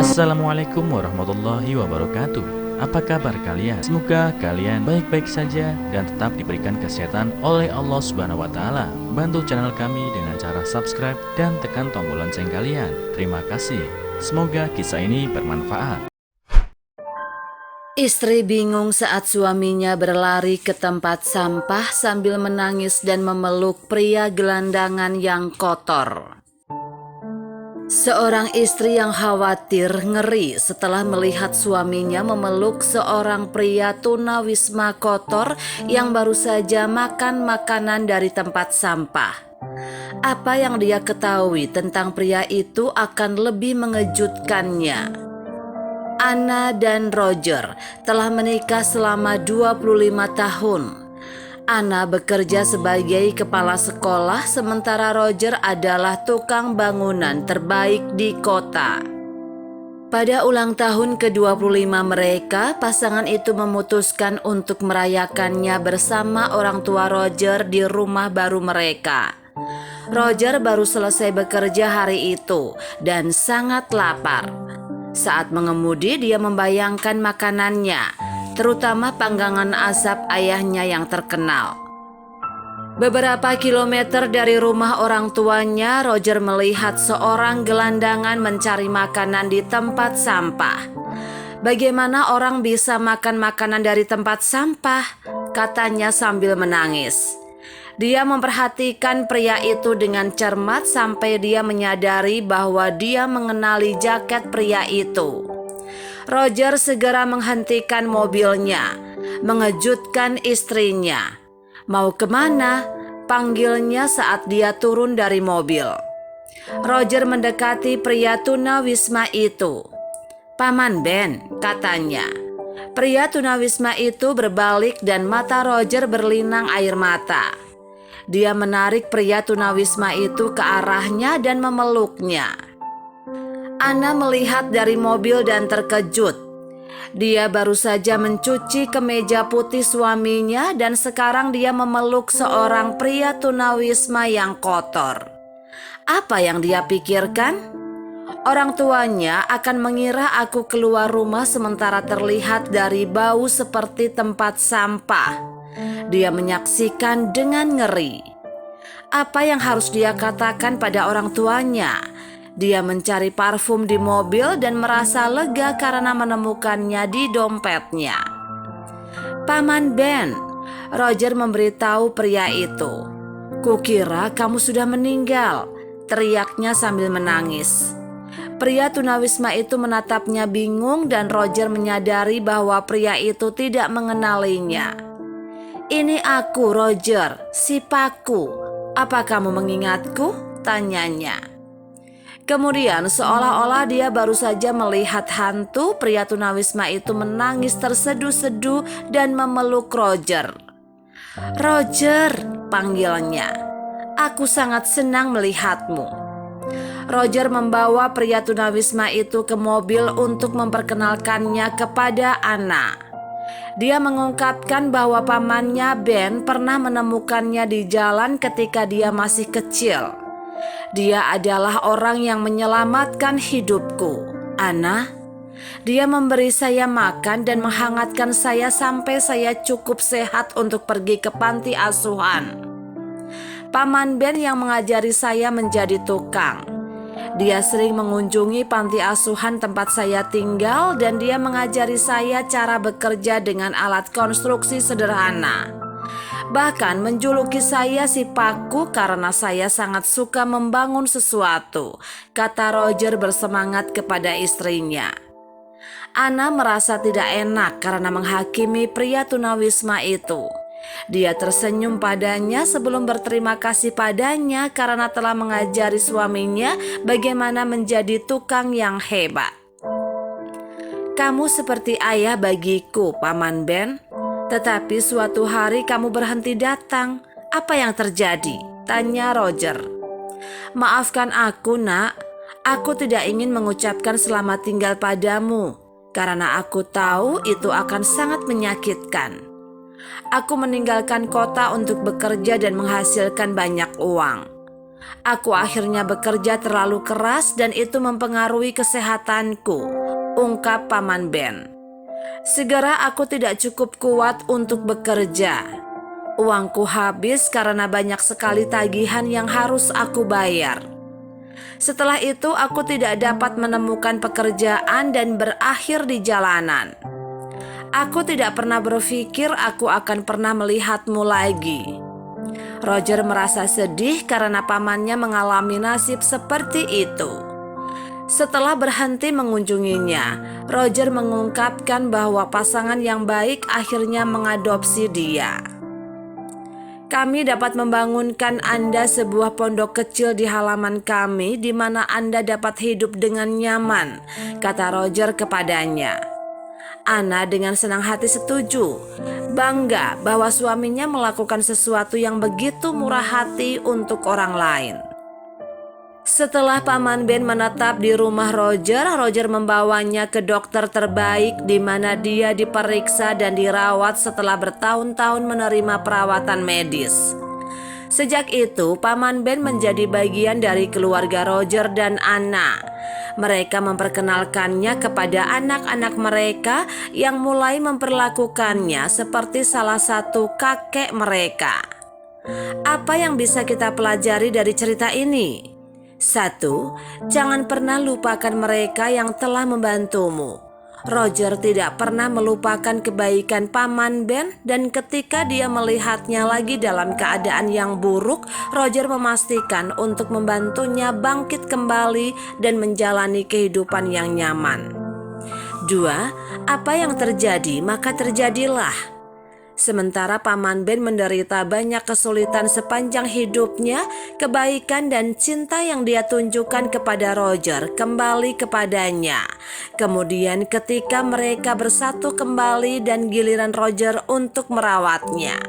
Assalamualaikum warahmatullahi wabarakatuh. Apa kabar kalian? Semoga kalian baik-baik saja dan tetap diberikan kesehatan oleh Allah Subhanahu wa Ta'ala. Bantu channel kami dengan cara subscribe dan tekan tombol lonceng kalian. Terima kasih. Semoga kisah ini bermanfaat. Istri bingung saat suaminya berlari ke tempat sampah sambil menangis dan memeluk pria gelandangan yang kotor. Seorang istri yang khawatir ngeri setelah melihat suaminya memeluk seorang pria tunawisma kotor yang baru saja makan makanan dari tempat sampah. Apa yang dia ketahui tentang pria itu akan lebih mengejutkannya. Anna dan Roger telah menikah selama 25 tahun. Anna bekerja sebagai kepala sekolah, sementara Roger adalah tukang bangunan terbaik di kota. Pada ulang tahun ke-25 mereka, pasangan itu memutuskan untuk merayakannya bersama orang tua Roger di rumah baru mereka. Roger baru selesai bekerja hari itu dan sangat lapar. Saat mengemudi, dia membayangkan makanannya, terutama panggangan asap ayahnya yang terkenal. Beberapa kilometer dari rumah orang tuanya, Roger melihat seorang gelandangan mencari makanan di tempat sampah. "Bagaimana orang bisa makan makanan dari tempat sampah?" katanya sambil menangis. Dia memperhatikan pria itu dengan cermat sampai dia menyadari bahwa dia mengenali jaket pria itu. Roger segera menghentikan mobilnya, mengejutkan istrinya. "Mau kemana?" panggilnya saat dia turun dari mobil. Roger mendekati pria tunawisma itu. "Paman Ben," katanya. Pria tunawisma itu berbalik dan mata Roger berlinang air mata. Dia menarik pria tunawisma itu ke arahnya dan memeluknya. Anna melihat dari mobil dan terkejut. Dia baru saja mencuci kemeja putih suaminya dan sekarang dia memeluk seorang pria tunawisma yang kotor. Apa yang dia pikirkan? Orang tuanya akan mengira aku keluar rumah sementara terlihat dari bau seperti tempat sampah. Dia menyaksikan dengan ngeri. Apa yang harus dia katakan pada orang tuanya? Dia mencari parfum di mobil dan merasa lega karena menemukannya di dompetnya. "Paman Ben," Roger memberitahu pria itu. "Kukira kamu sudah meninggal," teriaknya sambil menangis. Pria tunawisma itu menatapnya bingung dan Roger menyadari bahwa pria itu tidak mengenalinya. "Ini aku, Roger, si Paku. Apa kamu mengingatku?" tanyanya. Kemudian seolah-olah dia baru saja melihat hantu, pria tunawisma itu menangis terseduh-seduh dan memeluk Roger. "Roger," panggilnya, "aku sangat senang melihatmu." Roger membawa pria tunawisma itu ke mobil untuk memperkenalkannya kepada Anna. Dia mengungkapkan bahwa pamannya Ben pernah menemukannya di jalan ketika dia masih kecil. "Dia adalah orang yang menyelamatkan hidupku, Anna. Dia memberi saya makan dan menghangatkan saya sampai saya cukup sehat untuk pergi ke panti asuhan. Paman Ben yang mengajari saya menjadi tukang. Dia sering mengunjungi panti asuhan tempat saya tinggal dan dia mengajari saya cara bekerja dengan alat konstruksi sederhana. Bahkan menjuluki saya si Paku karena saya sangat suka membangun sesuatu," kata Roger bersemangat kepada istrinya. Anna merasa tidak enak karena menghakimi pria tunawisma itu. Dia tersenyum padanya sebelum berterima kasih padanya karena telah mengajari suaminya bagaimana menjadi tukang yang hebat. "Kamu seperti ayah bagiku, Paman Ben. Tetapi suatu hari kamu berhenti datang. Apa yang terjadi?" tanya Roger. "Maafkan aku, Nak. Aku tidak ingin mengucapkan selamat tinggal padamu karena aku tahu itu akan sangat menyakitkan. Aku meninggalkan kota untuk bekerja dan menghasilkan banyak uang. Aku akhirnya bekerja terlalu keras dan itu mempengaruhi kesehatanku, ungkap Paman Ben. Segera aku tidak cukup kuat untuk bekerja. Uangku habis karena banyak sekali tagihan yang harus aku bayar. Setelah itu aku tidak dapat menemukan pekerjaan dan berakhir di jalanan. Aku tidak pernah berpikir aku akan pernah melihatmu lagi. Roger merasa sedih karena pamannya mengalami nasib seperti itu. Setelah berhenti mengunjunginya, Roger mengungkapkan bahwa pasangan yang baik akhirnya mengadopsi dia. Kami dapat membangunkan Anda sebuah pondok kecil di halaman kami di mana Anda dapat hidup dengan nyaman, kata Roger kepadanya. Anna dengan senang hati setuju, bangga bahwa suaminya melakukan sesuatu yang begitu murah hati untuk orang lain. Setelah Paman Ben menetap di rumah Roger membawanya ke dokter terbaik di mana dia diperiksa dan dirawat setelah bertahun-tahun menerima perawatan medis. Sejak itu, Paman Ben menjadi bagian dari keluarga Roger dan Anna. Mereka memperkenalkannya kepada anak-anak mereka yang mulai memperlakukannya seperti salah satu kakek mereka. Apa yang bisa kita pelajari dari cerita ini? 1. Jangan pernah lupakan mereka yang telah membantumu. Roger tidak pernah melupakan kebaikan Paman Ben dan ketika dia melihatnya lagi dalam keadaan yang buruk, Roger memastikan untuk membantunya bangkit kembali dan menjalani kehidupan yang nyaman. 2. Apa yang terjadi maka terjadilah. Sementara Paman Ben menderita banyak kesulitan sepanjang hidupnya, kebaikan dan cinta yang dia tunjukkan kepada Roger kembali kepadanya. Kemudian ketika mereka bersatu kembali dan giliran Roger untuk merawatnya.